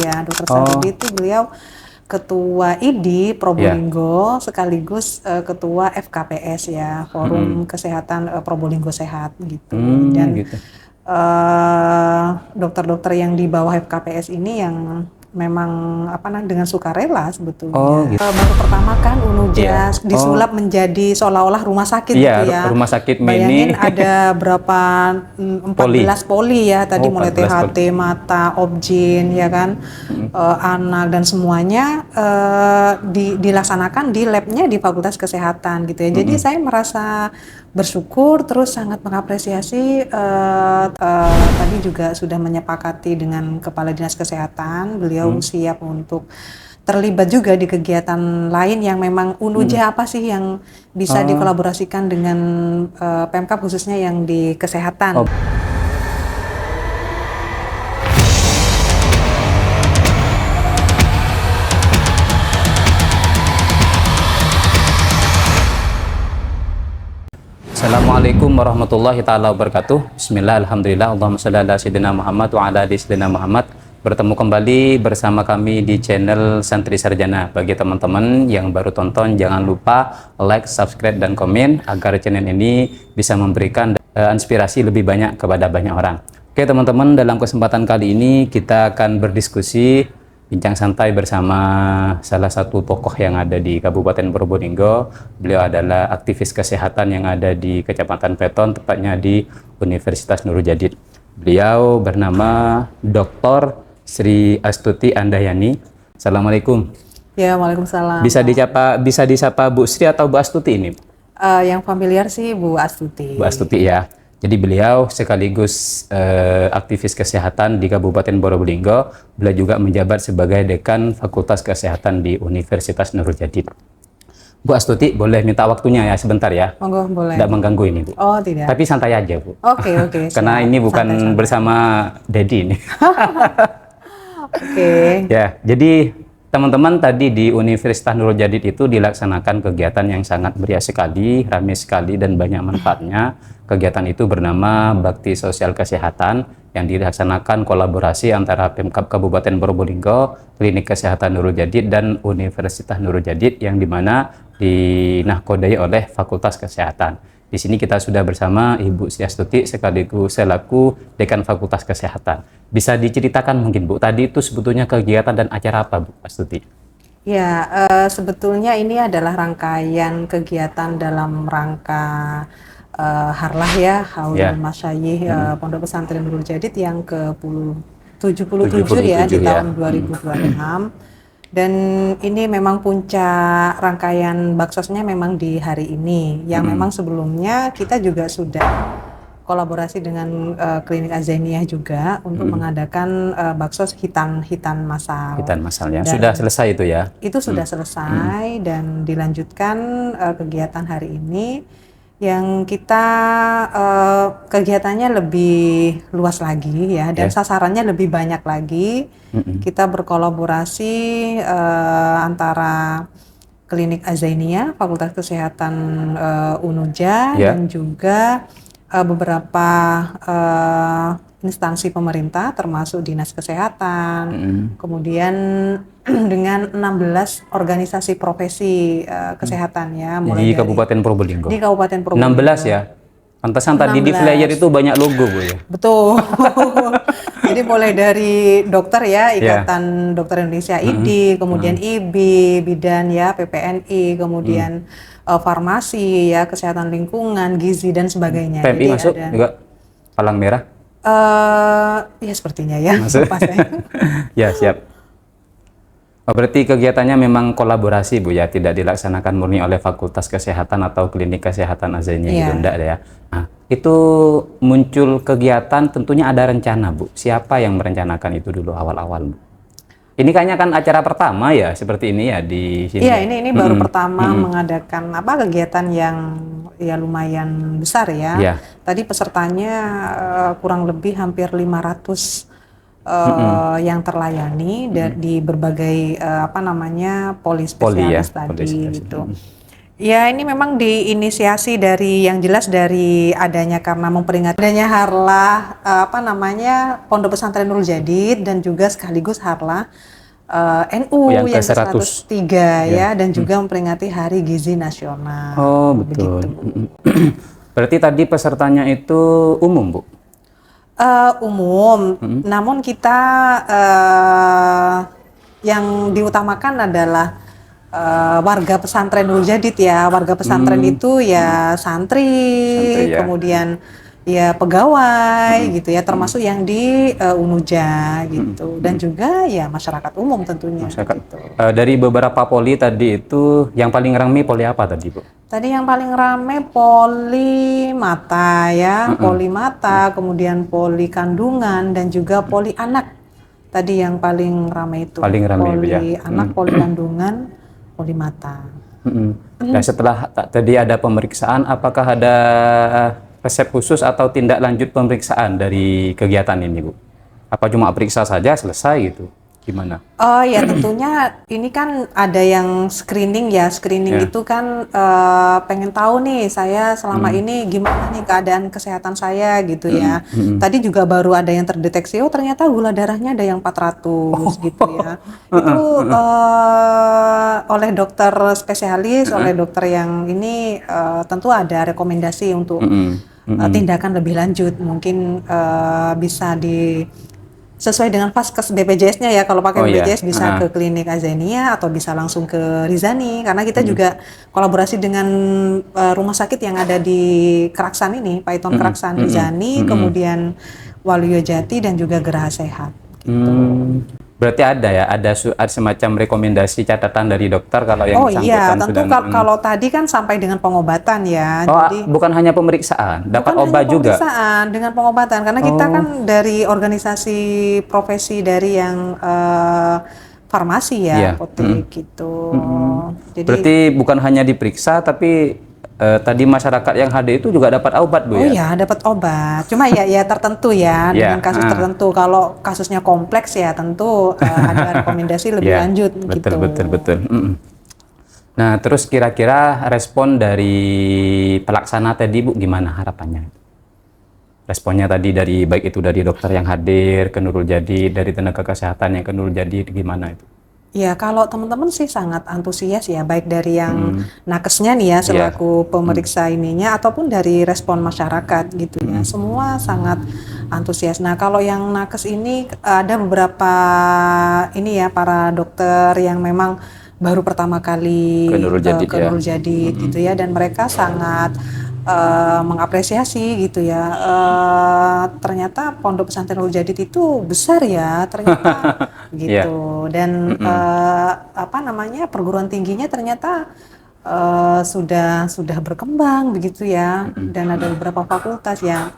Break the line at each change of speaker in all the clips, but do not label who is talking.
ya, Dr. Saridi itu beliau Ketua ID Probolinggo sekaligus Ketua FKPS ya, Forum Kesehatan Probolinggo Sehat gitu. Dan
Gitu.
dokter-dokter yang di bawah FKPS ini yang memang dengan sukarela sebetulnya.
Gitu.
Baru pertama kan Unuja disulap menjadi seolah-olah rumah sakit gitu ya.
Rumah sakit
Bayangin
mini.
ada berapa 14 poli ya tadi, mulai THT, mata, objin ya kan, anak dan semuanya dilaksanakan di labnya di Fakultas Kesehatan gitu ya. Jadi saya merasa bersyukur, terus sangat mengapresiasi. Tadi juga sudah menyepakati dengan Kepala Dinas Kesehatan, beliau siap untuk terlibat juga di kegiatan lain yang memang Unuja apa sih yang bisa dikolaborasikan dengan Pemkab khususnya yang di kesehatan.
Assalamualaikum warahmatullahi ta'ala wabarakatuh. Bismillah, alhamdulillah, Allahumma sholli ala sayyidina Muhammad wa ala ali sayyidina Muhammad. Bertemu kembali bersama kami di channel Santri Sarjana. Bagi teman-teman yang baru tonton, jangan lupa like, subscribe, dan komen agar channel ini bisa memberikan inspirasi lebih banyak kepada banyak orang. Oke teman-teman, dalam kesempatan kali ini kita akan berdiskusi, bincang santai bersama salah satu tokoh yang ada di Kabupaten Probolinggo. Beliau adalah aktivis kesehatan yang ada di Kecamatan Peton, tepatnya di Universitas Nurul Jadid. Beliau bernama Dr. Sri Astuti Andayani. Assalamualaikum.
Ya, waalaikumsalam.
Bisa disapa Bu Sri atau Bu Astuti ini?
Yang familiar sih Bu Astuti.
Bu Astuti ya. Jadi beliau sekaligus aktivis kesehatan di Kabupaten Probolinggo. Beliau juga menjabat sebagai Dekan Fakultas Kesehatan di Universitas Nurul Jadid. Bu Astuti, boleh minta waktunya ya sebentar ya?
Monggo, boleh.
Tidak mengganggu ini, Bu.
Oh, tidak.
Tapi santai aja, Bu.
Oke.
Karena ini bukan santai. Bersama Dedi ini.
Oke.
Ya, jadi teman-teman, tadi di Universitas Nurul Jadid itu dilaksanakan kegiatan yang sangat meriah sekali, ramai sekali, dan banyak manfaatnya. Kegiatan itu bernama Bakti Sosial Kesehatan yang dilaksanakan kolaborasi antara Pemkab Kabupaten Probolinggo, Klinik Kesehatan Nurul Jadid, dan Universitas Nurul Jadid yang dimana dinahkodai oleh Fakultas Kesehatan. Di sini kita sudah bersama Ibu Sri Astuti sekaligus selaku Dekan Fakultas Kesehatan. Bisa diceritakan mungkin Bu, tadi itu sebetulnya kegiatan dan acara apa Bu Astuti?
Ya, sebetulnya ini adalah rangkaian kegiatan dalam rangka Harlah ya, Haulul Masyayikh Pondok Pesantren Nurul Jadid yang ke-77 ya di tahun 2026. Dan ini memang puncak rangkaian baksosnya memang di hari ini, yang memang sebelumnya kita juga sudah kolaborasi dengan Klinik Azainiyah juga untuk mengadakan baksos hitan masal.
Hitan masal ya, sudah selesai itu ya?
Itu sudah selesai dan dilanjutkan kegiatan hari ini yang kita kegiatannya lebih luas lagi ya, dan sasarannya lebih banyak lagi. Kita berkolaborasi antara Klinik Azainiyah, Fakultas Kesehatan Unuja, dan juga beberapa instansi pemerintah termasuk Dinas Kesehatan, kemudian dengan 16 organisasi profesi kesehatan ya, mulai
di Kabupaten Probolinggo.
Di Kabupaten Probolinggo.
16 ya. Pantesan tadi di flyer itu banyak logo Bu ya.
Betul. Jadi mulai dari dokter ya, Ikatan Dokter Indonesia ID, kemudian IBI, Bidan ya, PPNI, kemudian farmasi ya, kesehatan lingkungan, gizi dan sebagainya.
PMI
jadi
masuk
ada,
juga, Palang Merah.
Ya sepertinya ya.
Ya siap. Berarti kegiatannya memang kolaborasi Bu ya, tidak dilaksanakan murni oleh Fakultas Kesehatan atau Klinik Kesehatan Azainiyah gitu, enggak ya. Nah, itu muncul kegiatan tentunya ada rencana Bu. Siapa yang merencanakan itu dulu awal-awal Bu? Ini kayaknya kan acara pertama ya seperti ini ya di sini.
Iya, ini baru pertama mengadakan kegiatan yang ya lumayan besar ya. Tadi pesertanya kurang lebih hampir 500 yang terlayani di berbagai poli spesialis tadi gitu. Ya, ini memang diinisiasi dari yang jelas dari adanya karena memperingati adanya harlah Pondok Pesantren Nurul Jadid dan juga sekaligus harlah NU
yang
yang
ke-100.
ke-103
Ya.
ya dan juga memperingati Hari Gizi Nasional.
Oh, betul.
Begitu.
Berarti tadi pesertanya itu umum, Bu?
Umum,
Mm-mm.
namun kita yang diutamakan adalah warga pesantren Nurul Jadid ya. Warga pesantren itu ya santri,
Santri ya.
kemudian ya pegawai gitu ya, termasuk yang di Unuja gitu, dan juga ya masyarakat umum tentunya.
Masyarakat.
Gitu.
Dari beberapa poli tadi itu yang paling ramai poli apa tadi, Bu?
Tadi yang paling rame poli mata ya, poli mata, kemudian poli kandungan dan juga poli anak. Tadi yang paling rame itu.
Paling ramai, Bu,
poli
ya.
anak, poli kandungan, poli mata.
Nah, setelah tadi ada pemeriksaan, apakah ada resep khusus atau tindak lanjut pemeriksaan dari kegiatan ini, Bu? Apa cuma periksa saja selesai gitu? Gimana?
Oh ya, tentunya ini kan ada yang screening ya. Screening
Ya.
itu kan pengen tahu nih saya selama ini gimana nih keadaan kesehatan saya gitu ya. Tadi juga baru ada yang terdeteksi, oh ternyata gula darahnya ada yang 400 gitu ya. Itu oleh dokter spesialis, oleh dokter yang ini tentu ada rekomendasi untuk tindakan lebih lanjut. Mungkin bisa sesuai dengan Vaskes BPJS-nya ya, kalau pakai BPJS bisa ke klinik Azania atau bisa langsung ke Rizani, karena kita juga kolaborasi dengan rumah sakit yang ada di Keraksan ini, Paiton Keraksan, Rizani, kemudian Waluyo Jati dan juga Geraha Sehat. Gitu.
Berarti ada ya, ada semacam rekomendasi catatan dari dokter kalau yang
iya,
bersangkutan
tentu kalau tadi kan sampai dengan pengobatan ya.
Oh,
Jadi
bukan hanya pemeriksaan, dapat
bukan
obat
hanya
juga.
pemeriksaan, dengan pengobatan, karena kita kan dari organisasi profesi dari yang farmasi ya,
Iya.
apotek gitu. Jadi
Berarti bukan hanya diperiksa, tapi tadi masyarakat yang hadir itu juga dapat obat, Bu,
oh
ya?
ya, dapat obat. Cuma ya tertentu ya, dengan kasus tertentu. Kalau kasusnya kompleks ya tentu ada rekomendasi lebih lanjut gitu.
Betul. Nah, terus kira-kira respon dari pelaksana tadi, Bu, gimana harapannya? Responnya tadi dari baik itu dari dokter yang hadir ke Nurul Jadid, dari tenaga kesehatan yang ke Nurul Jadid, gimana itu?
Ya, kalau teman-teman sih sangat antusias ya, baik dari yang nakesnya nih ya selaku pemeriksa ininya ataupun dari respon masyarakat gitu ya. Semua sangat antusias. Nah, kalau yang nakes ini ada beberapa ini ya para dokter yang memang baru pertama kali
Ke Nurul Jadid,
ke Nurul Jadid gitu ya, dan mereka sangat mengapresiasi gitu ya. Ternyata Pondok Pesantren Nurul Jadid itu besar ya, ternyata gitu. Dan perguruan tingginya ternyata sudah berkembang begitu ya. Dan ada beberapa fakultas yang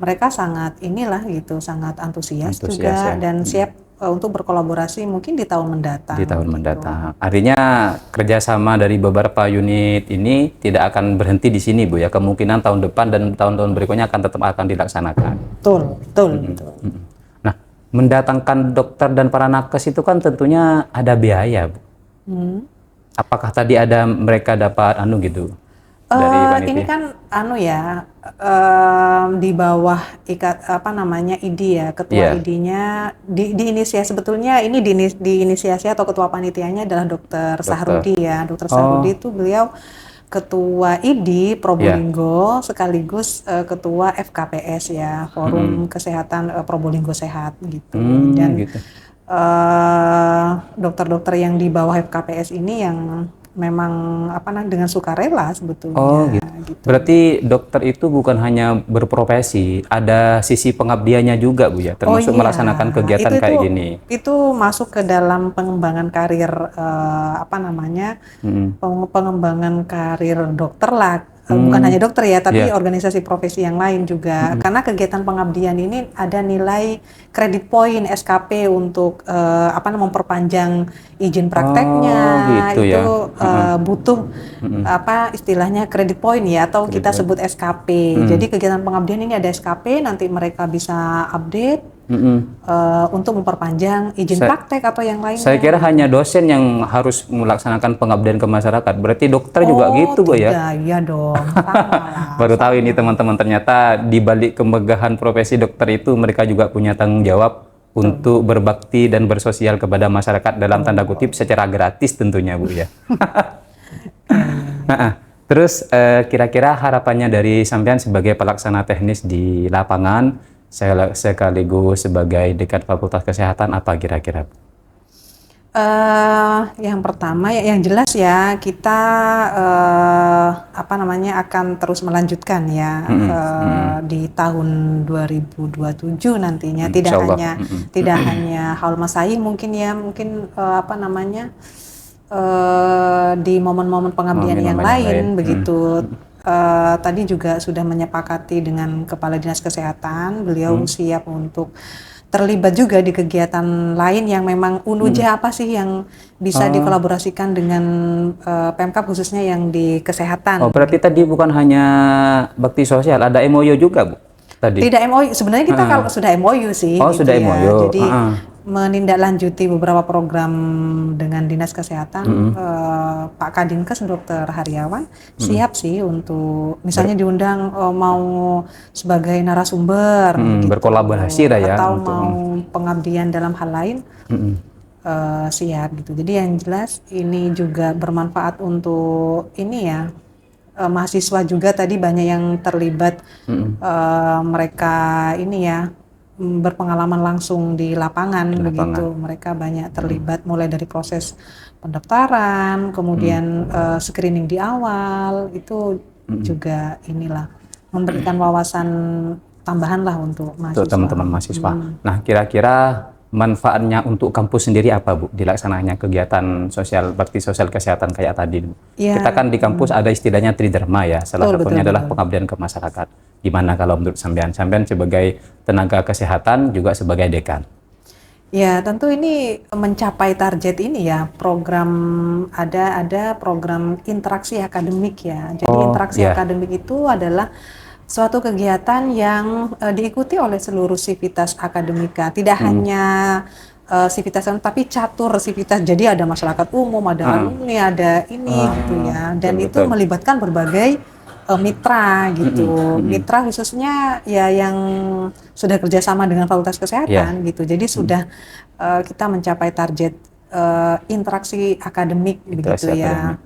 mereka sangat sangat antusias juga dan siap untuk berkolaborasi mungkin di tahun mendatang.
Di tahun mendatang. Artinya kerjasama dari beberapa unit ini tidak akan berhenti di sini, Bu ya. Kemungkinan tahun depan dan tahun-tahun berikutnya akan dilaksanakan.
Betul.
Nah, mendatangkan dokter dan para nakes itu kan tentunya ada biaya, Bu. Apakah tadi ada mereka dapat gitu? Dari panitia?
Ini kan di bawah ID ya, ketua ID-nya diinisiasi, sebetulnya ini diinisiasi atau ketua panitianya adalah Dokter Sahrudi ya. Dokter Sahrudi itu beliau ketua ID Probolinggo sekaligus ketua FKPS ya, Forum Kesehatan Probolinggo Sehat gitu. Dan dokter-dokter yang di bawah FKPS ini yang memang dengan sukarela sebetulnya.
Gitu. Berarti dokter itu bukan hanya berprofesi, ada sisi pengabdiannya juga, Bu ya, termasuk melaksanakan kegiatan kayak gini.
Itu masuk ke dalam pengembangan karir pengembangan karir dokter lah. Bukan hanya dokter ya, tapi organisasi profesi yang lain juga. Karena kegiatan pengabdian ini ada nilai credit point SKP untuk memperpanjang izin prakteknya. Butuh istilahnya credit point ya, atau kita sebut SKP. Jadi kegiatan pengabdian ini ada SKP, nanti mereka bisa update untuk memperpanjang izin praktek atau yang lainnya.
Saya kira hanya dosen yang harus melaksanakan pengabdian ke masyarakat. Berarti dokter juga gitu, Bu, ya?
Iya dong, sama lah.
Baru tahu ini teman-teman, ternyata di balik kemegahan profesi dokter itu mereka juga punya tanggung jawab untuk berbakti dan bersosial kepada masyarakat dalam tanda kutip secara gratis tentunya, Bu, ya. Terus kira-kira harapannya dari sampean sebagai pelaksana teknis di lapangan, sekaligus sebagai Dekan Fakultas Kesehatan, apa kira-kira?
Yang pertama yang jelas ya, kita akan terus melanjutkan ya di tahun 2027 nantinya. Tidak hanya Haul Masayih mungkin ya, di momen-momen pengabdian yang lain begitu. Tadi juga sudah menyepakati dengan Kepala Dinas Kesehatan, beliau siap untuk terlibat juga di kegiatan lain yang memang UNUJA apa sih yang bisa dikolaborasikan dengan Pemkab khususnya yang di kesehatan.
Oh, berarti tadi bukan hanya bakti sosial, ada MOU juga, Bu? Tadi.
Tidak MOU, sebenarnya kita kalau sudah MOU sih.
Oh, gitu sudah MOU. Ya.
Jadi menindaklanjuti beberapa program dengan Dinas Kesehatan, Pak Kadinkes Dr. Haryawan siap sih untuk misalnya diundang mau sebagai narasumber, gitu,
berkolaborasi lah ya,
atau mau pengabdian dalam hal lain, siap gitu. Jadi yang jelas ini juga bermanfaat untuk ini ya. Mahasiswa juga tadi banyak yang terlibat, mereka ini ya berpengalaman langsung di lapangan, begitu. Mereka banyak terlibat mulai dari proses pendaftaran, kemudian screening di awal, itu juga inilah memberikan wawasan tambahan lah untuk mahasiswa. Untuk
teman-teman mahasiswa. Nah, kira-kira manfaatnya untuk kampus sendiri apa, Bu, dilaksananya kegiatan sosial, bakti sosial kesehatan kayak tadi? Ya. Kita kan di kampus ada istilahnya tridharma ya, salah satunya adalah pengabdian ke masyarakat. Gimana kalau menurut sampean sebagai tenaga kesehatan juga sebagai dekan?
Ya, tentu ini mencapai target ini ya, program ada program interaksi akademik ya. Jadi interaksi akademik itu adalah suatu kegiatan yang diikuti oleh seluruh sivitas akademika, tidak hanya sivitas, tapi catur sivitas. Jadi ada masyarakat umum, ada alumni, ada ini gitu ya. Dan itu melibatkan berbagai mitra gitu. Mitra khususnya ya yang sudah kerjasama dengan Fakultas Kesehatan gitu. Jadi sudah kita mencapai target interaksi akademik begitu ya,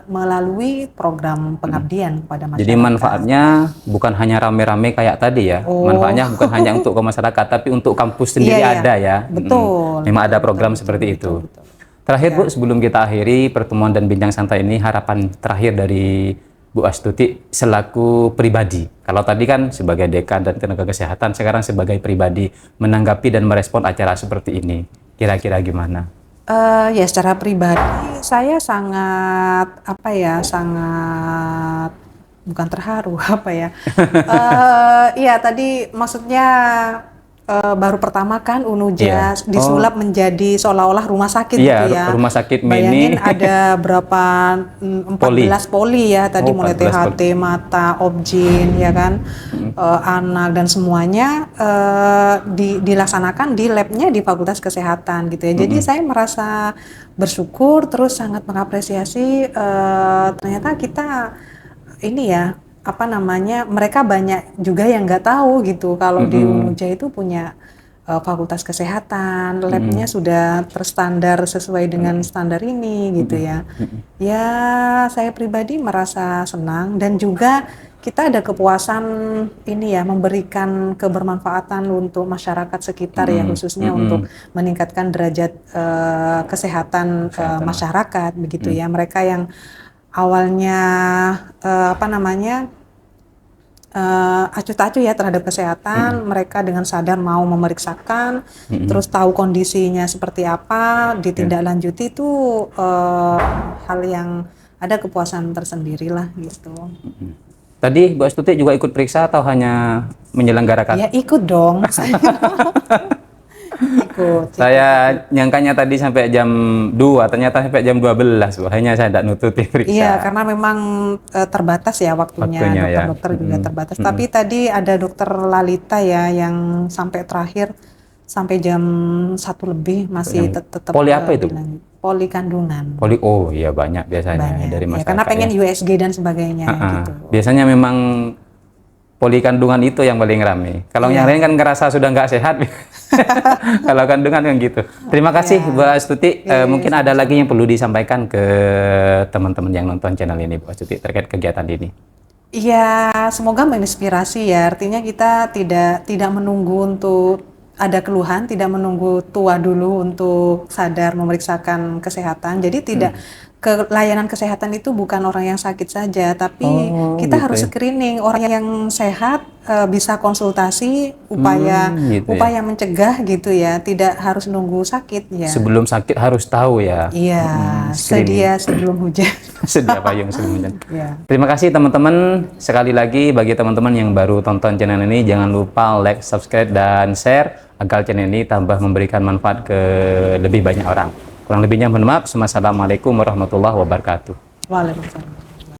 melalui program pengabdian kepada masyarakat.
Jadi manfaatnya bukan hanya rame-rame kayak tadi ya, manfaatnya bukan hanya untuk ke masyarakat, tapi untuk kampus sendiri ada ya.
Betul.
Memang ada program seperti itu. Terakhir Bu, sebelum kita akhiri pertemuan dan bincang santai ini, harapan terakhir dari Bu Astuti selaku pribadi. Kalau tadi kan sebagai dekan dan tenaga kesehatan, sekarang sebagai pribadi menanggapi dan merespon acara seperti ini. Kira-kira gimana?
Ya secara pribadi saya sangat sangat bukan terharu iya tadi maksudnya baru pertama kan UNUJA disulap menjadi seolah-olah rumah sakit gitu ya.
Rumah sakit
mini. Bayangin ada berapa 14 poli ya tadi, mulai THT, mata, objin ya kan, anak dan semuanya dilaksanakan di labnya di Fakultas Kesehatan gitu ya. Jadi saya merasa bersyukur, terus sangat mengapresiasi ternyata kita ini ya mereka banyak juga yang nggak tahu gitu kalau di UNUJA itu punya Fakultas Kesehatan, labnya sudah terstandar sesuai dengan standar ini gitu ya. Ya saya pribadi merasa senang, dan juga kita ada kepuasan ini ya, memberikan kebermanfaatan untuk masyarakat sekitar ya, khususnya untuk meningkatkan derajat kesehatan masyarakat begitu ya. Mereka yang awalnya acuh tak acuh ya terhadap kesehatan, mereka dengan sadar mau memeriksakan, terus tahu kondisinya seperti apa, ditindaklanjuti, itu hal yang ada kepuasan tersendiri lah gitu.
Tadi Bu Astuti juga ikut periksa atau hanya menyelenggarakan?
Ya ikut dong. Ikut.
Saya nyangkanya tadi sampai jam 2, ternyata sampai jam 12, Bu. Akhirnya saya tidak nututi periksa.
Iya, karena memang terbatas ya waktunya,
ya.
dokter-dokter juga terbatas. Tapi tadi ada dokter Lalita ya yang sampai terakhir sampai jam 1 lebih masih tetap
Poli apa itu?
Poli kandungan.
Poli, oh iya banyak biasanya
Banyak.
dari
Ya,
masyarakat.
karena pengen USG dan sebagainya gitu.
Biasanya memang poli kandungan itu yang paling ramai. Kalau yang lain kan ngerasa sudah nggak sehat. Kalau kandungan kan gitu. Terima kasih Bu Astuti. Mungkin ada lagi yang perlu disampaikan ke teman-teman yang nonton channel ini, Bu Astuti, terkait kegiatan ini.
Iya, semoga menginspirasi ya. Artinya kita tidak menunggu untuk ada keluhan, tidak menunggu tua dulu untuk sadar memeriksakan kesehatan. Jadi tidak layanan kesehatan itu bukan orang yang sakit saja, tapi kita
gitu
harus screening. Orang yang sehat bisa konsultasi, upaya mencegah gitu ya. Tidak harus nunggu sakit ya.
Sebelum sakit harus tahu ya.
Iya, sedia sebelum hujan.
Sedia payung sebelum hujan.
Ya.
Terima kasih teman-teman. Sekali lagi bagi teman-teman yang baru tonton channel ini, jangan lupa like, subscribe, dan share agar channel ini tambah memberikan manfaat ke lebih banyak orang. Kurang lebihnya mohon maaf. Assalamualaikum warahmatullahi wabarakatuh.
Waalaikumsalam.